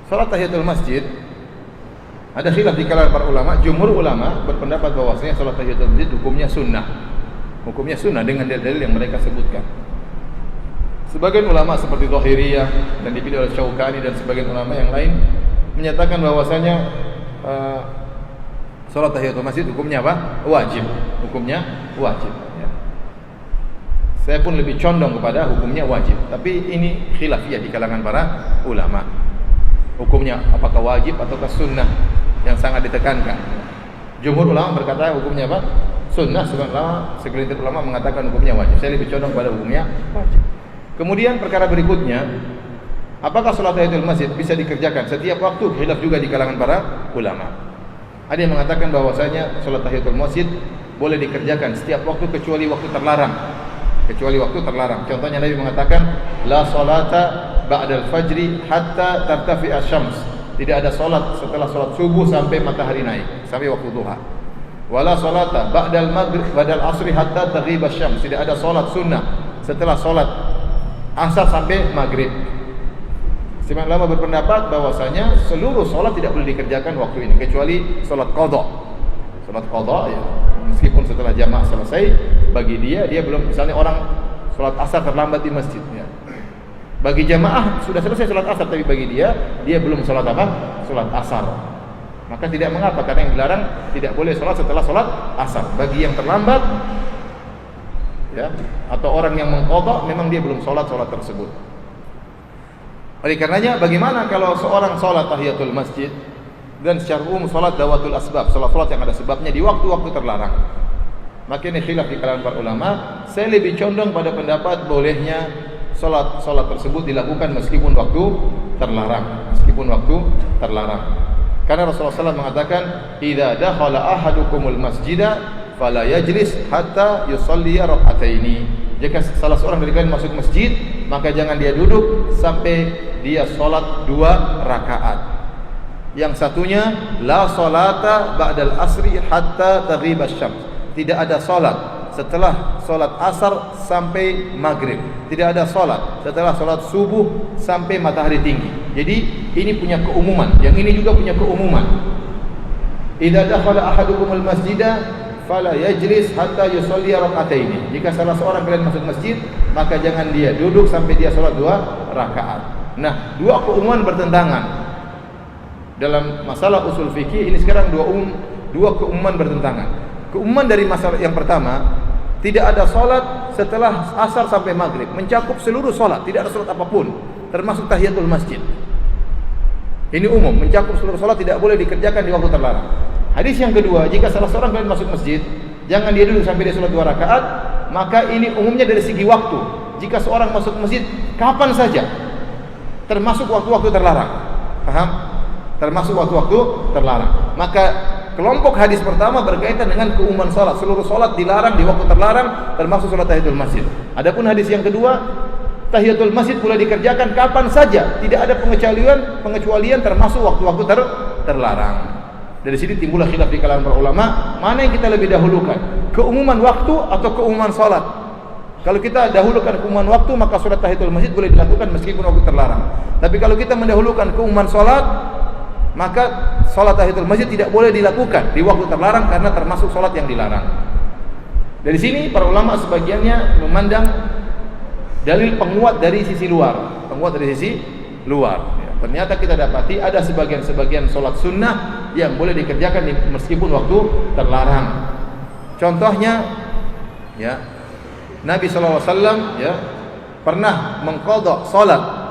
Salat tahiyatul masjid ada khilaf di kalangan para ulama. Jumhur ulama berpendapat bahwasanya salat tahiyatul masjid hukumnya sunnah. Hukumnya sunnah dengan dalil yang mereka sebutkan. Sebagian ulama seperti Zahiriyah dan dipilih oleh Syaukani dan sebagian ulama yang lain menyatakan bahwasanya salat tahiyatul masjid hukumnya apa? Wajib. Hukumnya wajib. Ya. Saya pun lebih condong kepada hukumnya wajib. Tapi ini khilafiyah di kalangan para ulama. Hukumnya apakah wajib ataukah sunnah yang sangat ditekankan. Jumhur ulama berkata hukumnya apa? Sunnah. Segelintir ulama mengatakan hukumnya wajib. Saya lebih condong pada hukumnya wajib. Kemudian perkara berikutnya, apakah salat tahiyatul masjid bisa dikerjakan setiap waktu? Khilaf juga di kalangan para ulama. Ada yang mengatakan bahwasanya salat tahiyatul masjid boleh dikerjakan setiap waktu kecuali waktu terlarang. Kecuali waktu terlarang. Contohnya Nabi mengatakan la salata ba'dal fajri hatta tartafi asy-syams. Tidak ada salat setelah salat subuh sampai matahari naik, sampai waktu duha. Wala salata ba'dal maghrib ba'dal asri hatta taghiba asy-syams. Tidak ada salat sunnah setelah salat asar sampai maghrib. Sebagian ulama berpendapat bahwasanya seluruh salat tidak boleh dikerjakan waktu ini kecuali salat qadha. Salat qadha ya, meskipun setelah jamaah selesai, bagi dia belum, misalnya orang salat asar terlambat di masjid ya. Bagi jamaah sudah selesai salat asar, tapi bagi dia belum salat apa? Salat asar. Maka tidak mengapa, karena yang dilarang tidak boleh salat setelah salat asar. Bagi yang terlambat ya, atau orang yang mengqadha, memang dia belum salat tersebut. Oleh karenanya, bagaimana kalau seorang salat tahiyatul masjid dan secara umum salat dawatul asbab, salat yang ada sebabnya di waktu-waktu terlarang? Maka ini khilaf di kalangan para ulama. Saya lebih condong pada pendapat bolehnya salat tersebut dilakukan meskipun waktu terlarang. Karena Rasulullah SAW mengatakan, "Idza dakhala ahadukumul masjida fala yajlis hatta yusalli rak'ataini." Jika salah seorang dari kalian masuk masjid, maka jangan dia duduk sampai dia salat 2 rakaat. Yang satunya la salata ba'dal asri hatta taghiba asy-syams. Tidak ada salat setelah salat asar sampai maghrib. Tidak ada salat setelah salat subuh sampai matahari tinggi. Jadi ini punya keumuman, yang ini juga punya keumuman. Idza dakhala ahadukumul masjida fala yajlis hatta yusalli rak'ataini. Jika salah seorang kalian masuk masjid, maka jangan dia duduk sampai dia salat 2 rakaat. Nah, dua keumuman bertentangan. Dalam masalah usul fikih ini sekarang dua keumuman bertentangan. Keumuman dari masalah yang pertama, tidak ada salat setelah asar sampai maghrib, mencakup seluruh salat, tidak ada salat apapun, termasuk tahiyatul masjid. Ini umum, mencakup seluruh salat, tidak boleh dikerjakan di waktu terlarang. Hadis yang kedua, jika salah seorang kalian masuk masjid, jangan dia duduk sampai dia salat 2 rakaat. Maka ini umumnya dari segi waktu. Jika seorang masuk masjid kapan saja, termasuk waktu-waktu terlarang. Paham? Termasuk waktu-waktu terlarang. Maka kelompok hadis pertama berkaitan dengan keumuman salat. Seluruh salat dilarang di waktu terlarang, termasuk salat tahiyatul masjid. Adapun hadis yang kedua, tahiyatul masjid boleh dikerjakan kapan saja, tidak ada pengecualian termasuk waktu-waktu terlarang. Dari sini timbullah khilaf di kalangan para ulama, mana yang kita lebih dahulukan, keumuman waktu atau keumuman salat. Kalau kita dahulukan keumuman waktu, maka salat tahiyatul masjid boleh dilakukan meskipun waktu terlarang. Tapi kalau kita mendahulukan keumuman salat, maka salat tahiyatul masjid tidak boleh dilakukan di waktu terlarang karena termasuk salat yang dilarang. Dari sini para ulama sebagiannya memandang dalil penguat dari sisi luar. Ya, ternyata kita dapati ada sebagian salat sunnah yang boleh dikerjakan meskipun waktu terlarang. Contohnya ya, Nabi SAW ya pernah mengqadha salat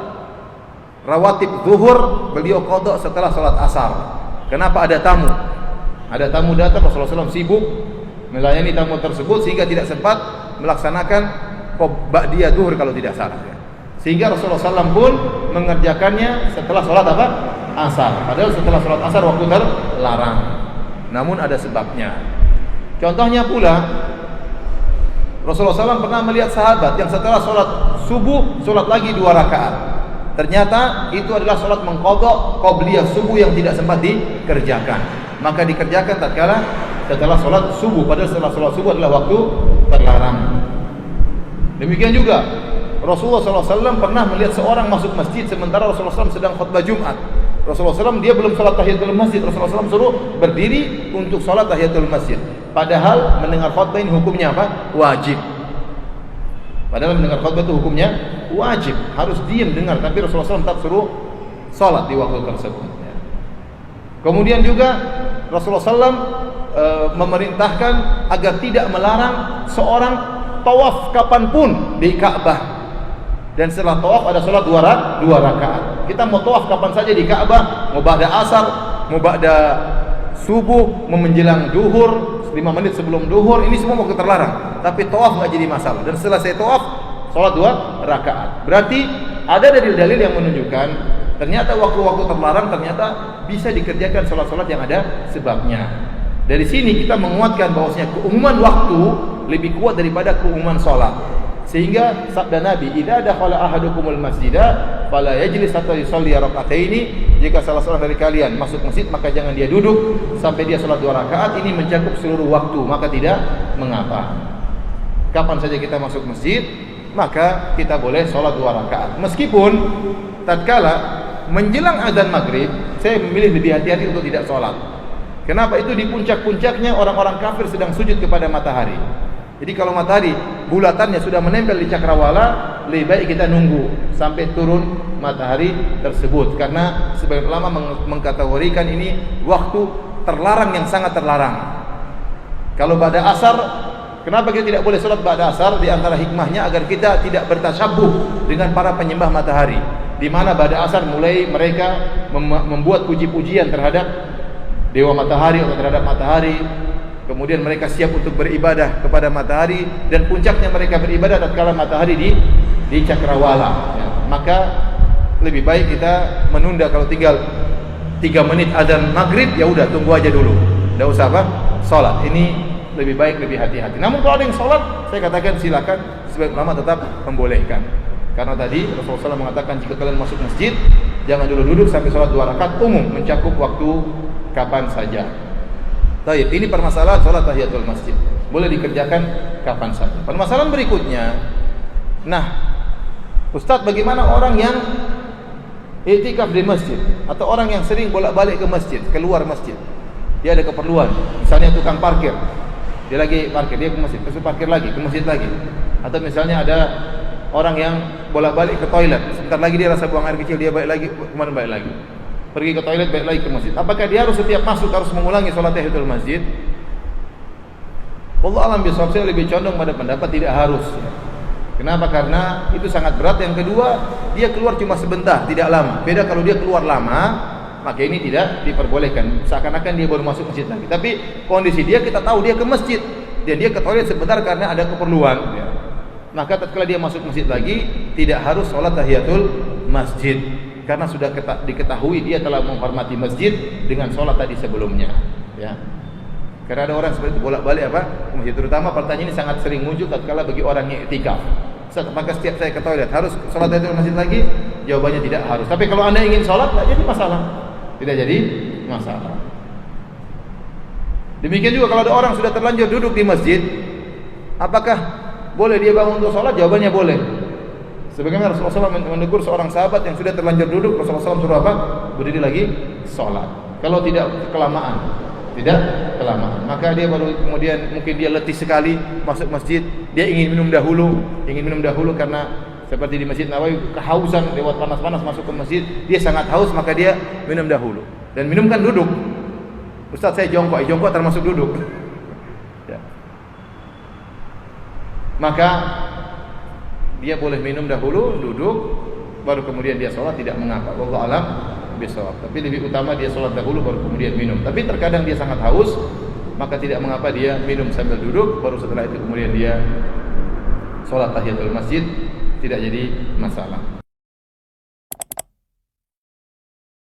rawatib zuhur, beliau qadha setelah salat asar. Kenapa? Ada tamu datang, Rasulullah SAW sibuk melayani tamu tersebut sehingga tidak sempat melaksanakan ba'diyah zuhur kalau tidak salah ya. Sehingga Rasulullah SAW pun mengerjakannya setelah salat apa? Asar. Padahal setelah salat asar waktu terlarang. Namun ada sebabnya. Contohnya pula, Rasulullah SAW pernah melihat sahabat yang setelah salat subuh salat lagi 2 rakaat. Ternyata itu adalah salat mengqadha qabliyah subuh yang tidak sempat dikerjakan. Maka dikerjakan tatkala setelah salat subuh, padahal setelah salat subuh adalah waktu terlarang. Demikian juga Rasulullah SAW pernah melihat seorang masuk masjid sementara Rasulullah SAW sedang khutbah Jumat. Rasulullah SAW dia belum sholat tahiyatul masjid. Rasulullah SAW suruh berdiri untuk sholat tahiyatul masjid. Padahal mendengar khutbah ini hukumnya apa? Wajib. Padahal mendengar khutbah itu hukumnya wajib, harus diam dengar. Tapi Rasulullah SAW tetap suruh sholat di waktu tersebut. Kemudian juga Rasulullah SAW memerintahkan agar tidak melarang seorang tawaf kapanpun di Ka'bah. Dan setelah tawaf ada sholat dua rakaat. Kita mau tawaf kapan saja di Ka'bah, mau ba'da asar, mau ba'da subuh, mau menjelang duhur, 5 menit sebelum duhur, ini semua mau terlarang. Tapi tawaf nggak jadi masalah. Dan setelah saya tawaf, sholat 2 rakaat. Berarti ada dalil-dalil yang menunjukkan ternyata waktu-waktu terlarang ternyata bisa dikerjakan sholat-sholat yang ada sebabnya. Dari sini kita menguatkan bahwasanya keumuman waktu lebih kuat daripada keumuman sholat. Sehingga sabda Nabi, "Idza dakhala ahadukumul masjida fala yajlis hatta yusalli rak'ataini." Jika salah seorang dari kalian masuk masjid, maka jangan dia duduk sampai dia salat 2 rakaat. Ini mencakup seluruh waktu, maka tidak mengapa. Kapan saja kita masuk masjid, maka kita boleh salat 2 rakaat. Meskipun tatkala menjelang azan maghrib, saya memilih lebih hati-hati untuk tidak salat. Kenapa? Itu di puncak-puncaknya orang-orang kafir sedang sujud kepada matahari. Jadi kalau matahari bulatannya sudah menempel di cakrawala, lebih baik kita nunggu sampai turun matahari tersebut. Karena sebagian ulama mengkategorikan ini waktu terlarang yang sangat terlarang. Kalau ba'da asar, kenapa kita tidak boleh sholat ba'da asar? Di antara hikmahnya agar kita tidak bertasyabuh dengan para penyembah matahari. Di mana ba'da asar mulai mereka membuat puji-pujian terhadap dewa matahari atau terhadap matahari. Kemudian mereka siap untuk beribadah kepada matahari, dan puncaknya mereka beribadah tatkala matahari di cakrawala. Ya, maka lebih baik kita menunda. Kalau tinggal 3 menit azan maghrib, ya udah tunggu aja dulu. Enggak usah apa? Salat. Ini lebih baik, lebih hati-hati. Namun kalau ada yang salat, saya katakan silakan, sebagian ulama tetap membolehkan. Karena tadi Rasulullah SAW mengatakan jika kalian masuk masjid, jangan dulu duduk sampai salat 2 rakaat, umum mencakup waktu kapan saja. Baik, ini permasalahan sholat tahiyatul masjid. Boleh dikerjakan kapan saja. Permasalahan berikutnya, nah, Ustaz, bagaimana orang yang i'tikaf di masjid atau orang yang sering bolak-balik ke masjid, keluar masjid? Dia ada keperluan, misalnya tukang parkir. Dia lagi parkir, dia ke masjid, terus parkir lagi, ke masjid lagi. Atau misalnya ada orang yang bolak-balik ke toilet, sebentar lagi dia rasa buang air kecil, dia balik lagi, kemana balik lagi. Pergi ke toilet, balik lagi ke masjid. Apakah dia harus setiap masuk harus mengulangi sholat tahiyatul masjid? Wallahu a'lam bishawab, saya lebih condong pada pendapat tidak harus. Kenapa? Karena itu sangat berat. Yang kedua, dia keluar cuma sebentar, tidak lama. Beda kalau dia keluar lama, maka ini tidak diperbolehkan. Seakan-akan dia baru masuk masjid lagi. Tapi kondisi dia, kita tahu dia ke masjid dan dia ke toilet sebentar karena ada keperluan. Maka tatkala dia masuk masjid lagi, tidak harus sholat tahiyatul masjid. Karena sudah diketahui dia telah menghormati masjid dengan sholat tadi sebelumnya. Ya. Karena ada orang seperti itu bolak-balik apa? Masjid. Terutama pertanyaan ini sangat sering muncul tatkala bagi orang yang i'tikaf. Maka setiap saya ke toilet harus sholat di masjid lagi? Jawabannya tidak harus. Tapi kalau anda ingin sholat, tidak jadi masalah. Tidak jadi masalah. Demikian juga kalau ada orang sudah terlanjur duduk di masjid, apakah boleh dia bangun untuk sholat? Jawabannya boleh. Sebagaimana Rasulullah SAW menegur seorang sahabat yang sudah terlanjur duduk, Rasulullah SAW suruh apa? Berdiri lagi, sholat. Kalau tidak kelamaan, maka dia baru kemudian mungkin dia letih sekali masuk masjid, dia ingin minum dahulu karena seperti di Masjid Nawawi kehausan lewat panas-panas masuk ke masjid, dia sangat haus maka dia minum dahulu. Dan minum kan duduk. Ustaz, saya jongkok termasuk duduk. Ya. Maka dia boleh minum dahulu, duduk, baru kemudian dia sholat, tidak mengapa. Wallahu a'lam bishawab. Tapi lebih utama dia sholat dahulu, baru kemudian minum. Tapi terkadang dia sangat haus, maka tidak mengapa dia minum sambil duduk, baru setelah itu kemudian dia sholat tahiyatul masjid, tidak jadi masalah.